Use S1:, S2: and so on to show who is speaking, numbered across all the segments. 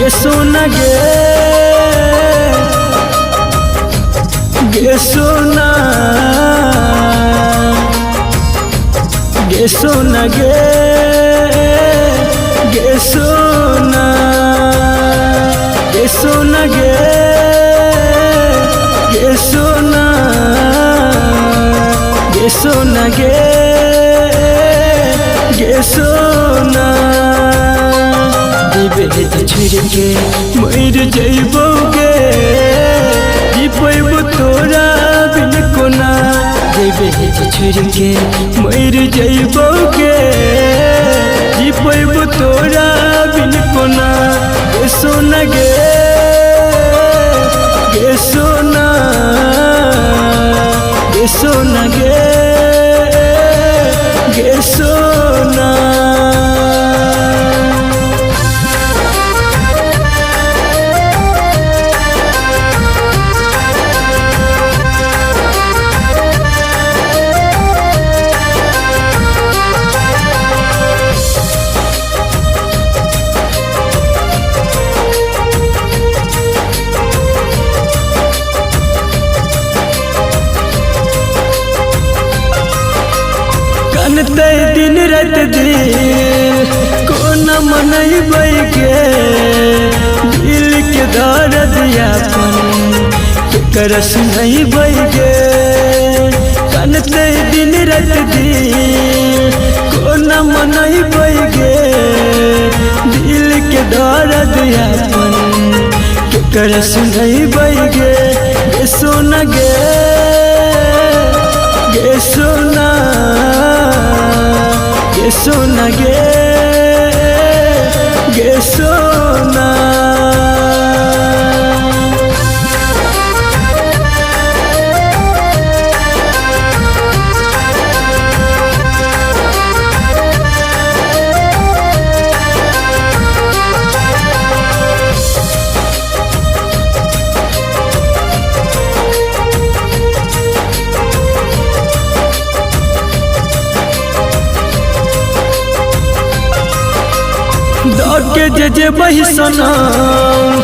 S1: गे सोना गे सोना गे सोना गे सोना गे सोना गे सोना गे सोना गे सोना दिबे छोड़ के मर जइबोगे जीबो तोरा बिन कोना दिबे छोड़ के मर जइबोगे जीबो तोरा बिन कोना गे सोना गे सोना गे सोना गे सोना। कानते दिन रात दिल कोना मनैबै गे दिल के दर्द यापन केकर सुनैबै गे कानते दिन रात दिल कोना मनैबै गे दिल के दर्द यापन केकर सुनैबै गे गे सोना गे सोना गे सोना गे सोना। दौड़ जे बही सनम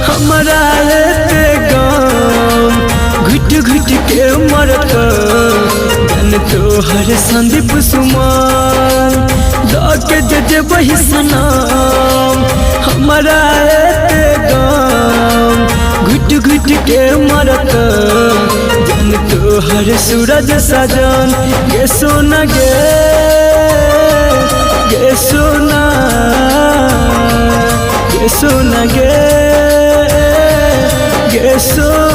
S1: हमारा एते गम घुट घुट के मरत जन तोहर संदीप सुमन दौड़ जे बही सनम हमारा एते गम घुट घुट के मरत जन तोहर सूरज सजन गे सोना गे सोना गे सोना गे सोना।